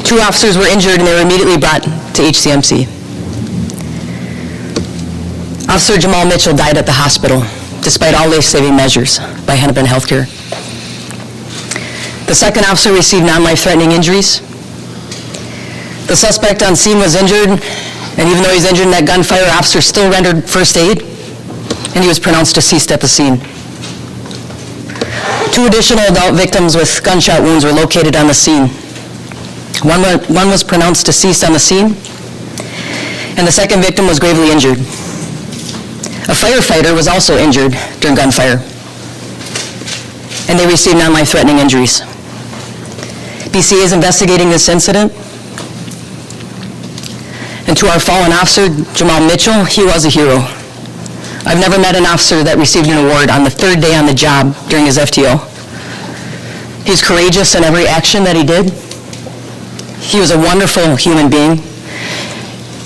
2 officers were injured and they were immediately brought to HCMC. Officer Jamal Mitchell died at the hospital, despite all life-saving measures by Hennepin Healthcare. The second officer received non-life-threatening injuries. The suspect on scene was injured, and even though he's injured in that gunfire, officer still rendered first aid, and he was pronounced deceased at the scene. 2 additional adult victims with gunshot wounds were located on the scene. One was pronounced deceased on the scene, and the second victim was gravely injured. A firefighter was also injured during gunfire, and they received non-life-threatening injuries. BCA is investigating this incident. And to our fallen officer, Jamal Mitchell, he was a hero. I've never met an officer that received an award on the 3rd day on the job during his FTO. He's courageous in every action that he did. He was a wonderful human being.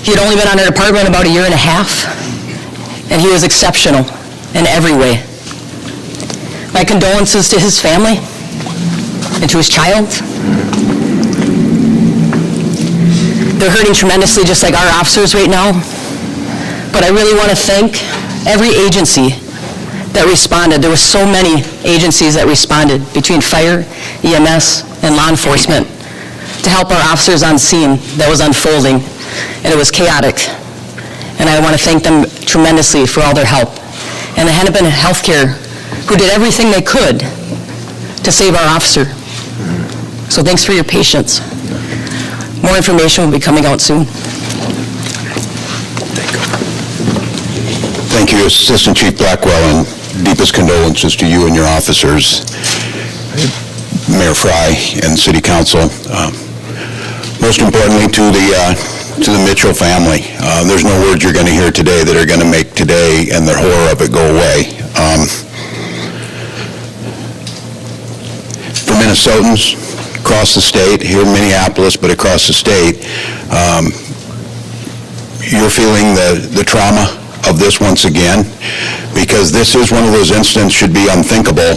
He had only been on our department about 1.5 years, and he was exceptional in every way. My condolences to his family and to his child. They're hurting tremendously, just like our officers right now. But I really want to thank every agency that responded. There were so many agencies that responded between fire, EMS, and law enforcement to help our officers on scene that was unfolding, and it was chaotic. And I want to thank them tremendously for all their help. And the Hennepin Healthcare, who did everything they could to save our officer. So thanks for your patience. More information will be coming out soon. Thank you, Assistant Chief Blackwell, and deepest condolences to you and your officers, Mayor Frey and City Council. Most importantly, to the Mitchell family. There's no words you're going to hear today that are going to make today and the horror of it go away. For Minnesotans across the state, here in Minneapolis, but across the state, you're feeling the trauma of this once again, because this is one of those incidents should be unthinkable,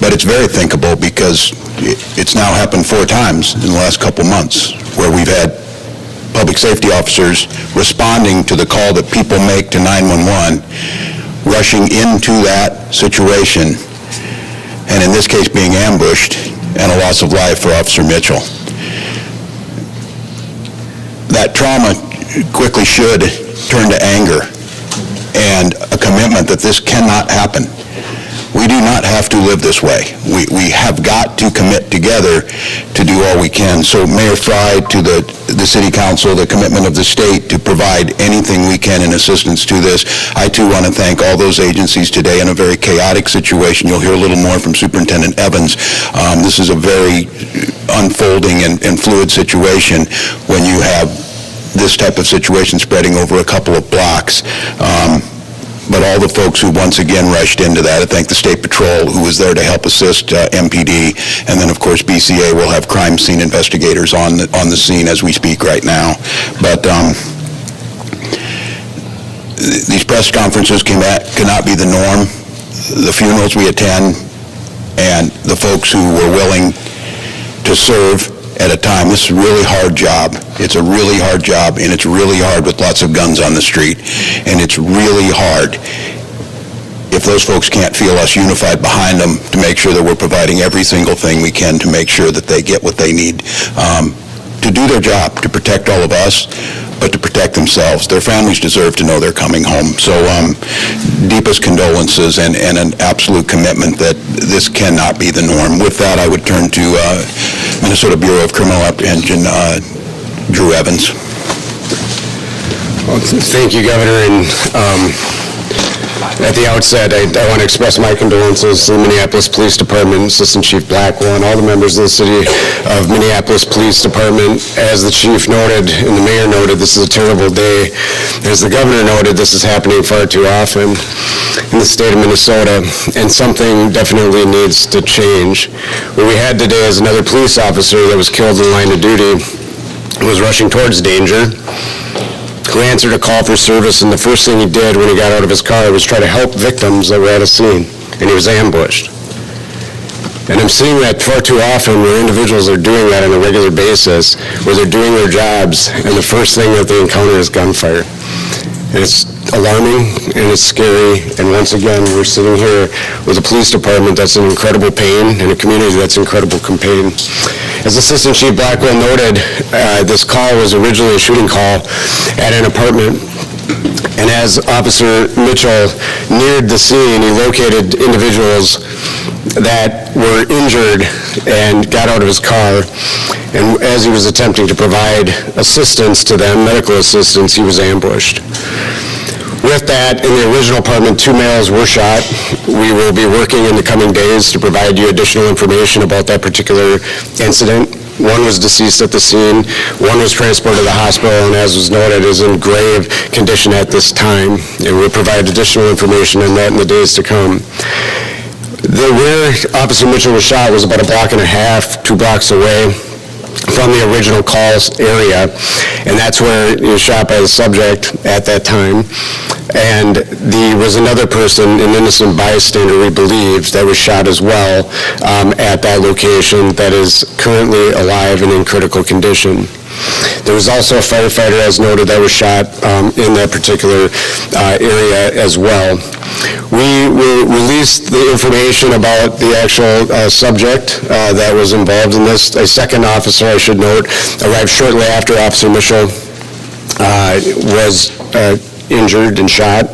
but it's very thinkable because it's now happened 4 times in the last couple months where we've had public safety officers responding to the call that people make to 911, rushing into that situation, and in this case being ambushed, and a loss of life for Officer Mitchell. That trauma quickly should turn to anger and a commitment that this cannot happen. We do not have to live this way. We have got to commit together to do all we can. So Mayor Frey, to the City Council, the commitment of the state to provide anything we can in assistance to this. I too want to thank all those agencies today in a very chaotic situation. You'll hear a little more from Superintendent Evans. This is a very unfolding and fluid situation when you have this type of situation spreading over a couple of blocks. But all the folks who once again rushed into that, I thank the State Patrol who was there to help assist MPD, and then of course BCA will have crime scene investigators on the scene as we speak right now. But these press conferences cannot be the norm. The funerals we attend and the folks who were willing to serve at a time. This is a really hard job. It's a really hard job, and it's really hard with lots of guns on the street. And it's really hard if those folks can't feel us unified behind them to make sure that we're providing every single thing we can to make sure that they get what they need to do their job, to protect all of us, but to protect themselves. Their families deserve to know they're coming home. So deepest condolences and an absolute commitment that this cannot be the norm. With that, I would turn to Minnesota Bureau of Criminal Apprehension, Drew Evans. Well, thank you, Governor. And at the outset, I want to express my condolences to the Minneapolis Police Department, Assistant Chief Blackwell, and all the members of the City of Minneapolis Police Department. As the Chief noted and the Mayor noted, this is a terrible day. As the Governor noted, this is happening far too often in the state of Minnesota, and something definitely needs to change. What we had today is another police officer that was killed in the line of duty, was rushing towards danger, who answered a call for service, and the first thing he did when he got out of his car was try to help victims that were at a scene, and he was ambushed. And I'm seeing that far too often where individuals are doing that on a regular basis, where they're doing their jobs, and the first thing that they encounter is gunfire. And it's alarming, and it's scary, and once again, we're sitting here with a police department that's in incredible pain, and a community that's in incredible pain. As Assistant Chief Blackwell noted, this call was originally a shooting call at an apartment. And as Officer Mitchell neared the scene, he located individuals that were injured and got out of his car. And as he was attempting to provide assistance to them, medical assistance, he was ambushed. With that, in the original apartment, 2 males were shot. We will be working in the coming days to provide you additional information about that particular incident. One was deceased at the scene, one was transported to the hospital, and as was noted, is in grave condition at this time. And we'll provide additional information on that in the days to come. Where Officer Mitchell was shot was about 1.5 blocks, 2 blocks away from the original calls area, and that's where he was shot by the subject at that time. And there was another person, an innocent bystander, we believe, that was shot as well at that location that is currently alive and in critical condition. There was also a firefighter, as noted, that was shot in that particular area as well. We will release the information about the actual subject that was involved in this. A second officer, I should note, arrived shortly after Officer Mitchell was injured and shot,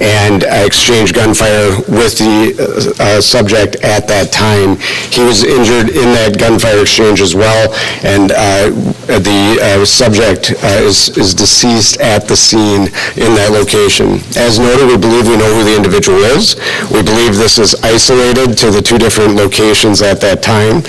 and exchanged gunfire with the subject at that time. He was injured in that gunfire exchange as well, and the subject is deceased at the scene in that location. As noted, we believe we know who the individual is. We believe this is isolated to the 2 different locations at that time.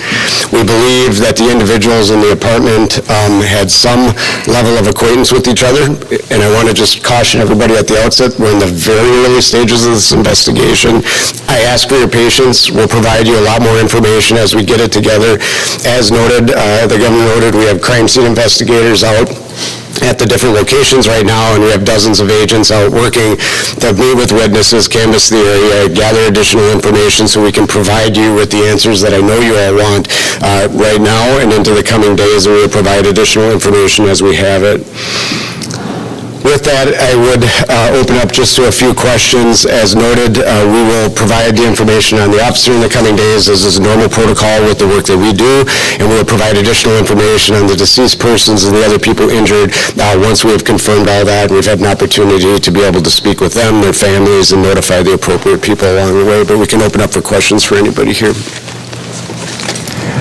We believe that the individuals in the apartment had some level of acquaintance with each other, and I want to just caution everybody at the outset, we're in the very early stages of this investigation. I ask for your patience. We'll provide you a lot more information as we get it together. As noted, the governor noted, we have crime scene investigators out at the different locations right now, and we have dozens of agents out working to meet with witnesses, canvass the area, gather additional information so we can provide you with the answers that I know you all want right now and into the coming days, and we'll provide additional information as we have it. With that, I would open up just to a few questions. As noted, we will provide the information on the officer in the coming days, as is a normal protocol with the work that we do, and we will provide additional information on the deceased persons and the other people injured once we have confirmed all that. We've had an opportunity to be able to speak with them, their families, and notify the appropriate people along the way, but we can open up for questions for anybody here.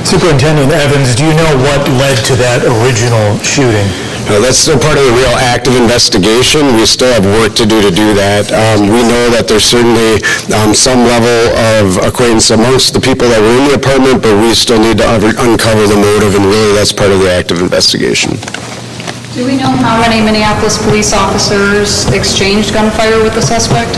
Superintendent Evans, do you know what led to that original shooting? That's still part of the real active investigation. We still have work to do that. We know that there's certainly some level of acquaintance amongst the people that were in the apartment, but we still need to uncover the motive, and really that's part of the active investigation. Do we know how many Minneapolis police officers exchanged gunfire with the suspect?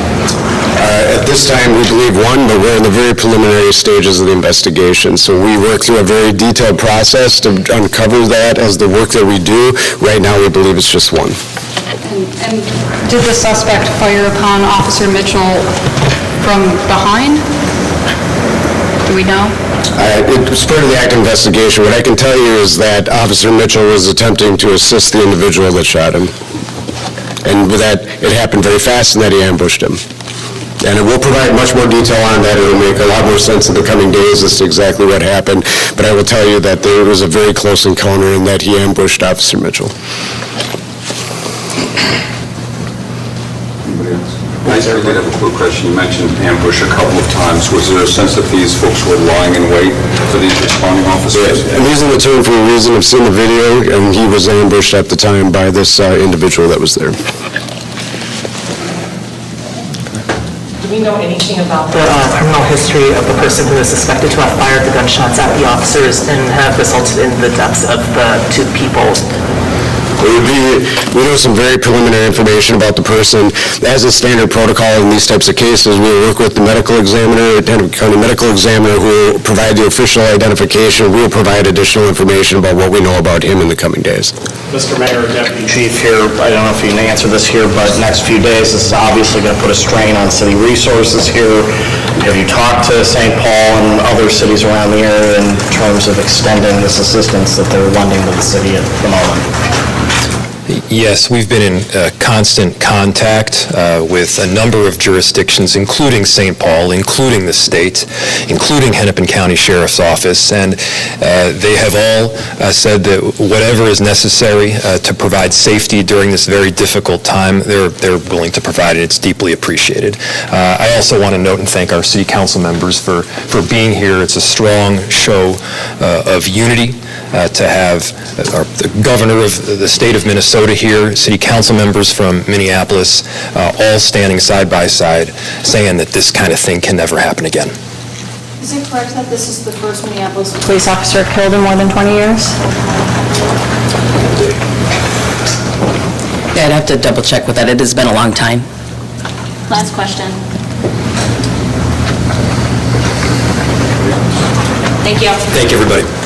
At this time, we believe 1, but we're in the very preliminary stages of the investigation. So we work through a very detailed process to uncover that as the work that we do. Right now, we believe it's just 1. And did the suspect fire upon Officer Mitchell from behind? Do we know? It was part of the active investigation. What I can tell you is that Officer Mitchell was attempting to assist the individual that shot him. And with that, it happened very fast, and that he ambushed him. And it will provide much more detail on that. It will make a lot more sense in the coming days as to exactly what happened. But I will tell you that there was a very close encounter and that he ambushed Officer Mitchell. I did have a quick question. You mentioned ambush a couple of times. Was there a sense that these folks were lying in wait for these responding officers? I'm using the term for a reason. I've seen the video, and he was ambushed at the time by this individual that was there. Do we know anything about the criminal history of the person who is suspected to have fired the gunshots at the officers and have resulted in the deaths of the 2 people? We know some very preliminary information about the person. As is standard protocol in these types of cases, we will work with the medical examiner, Hennepin County Medical Examiner, who will provide the official identification. We will provide additional information about what we know about him in the coming days. Mr. Mayor, Deputy Chief here, I don't know if you can answer this here, but next few days, this is obviously going to put a strain on city resources here. Have you talked to St. Paul and other cities around the area in terms of extending this assistance that they're lending to the city at the moment? Yes, we've been in constant contact with a number of jurisdictions, including St. Paul, including the state, including Hennepin County Sheriff's Office, and they have all said that whatever is necessary to provide safety during this very difficult time, they're willing to provide it. It's deeply appreciated. I also want to note and thank our city council members for being here. It's a strong show of unity to have the governor of the state of Minnesota here, city council members from Minneapolis, all standing side by side, saying that this kind of thing can never happen again. Is it correct that this is the first Minneapolis police officer killed in more than 20 years? Yeah, I'd have to double check with that. It has been a long time. Last question. Thank you. Thank you, everybody.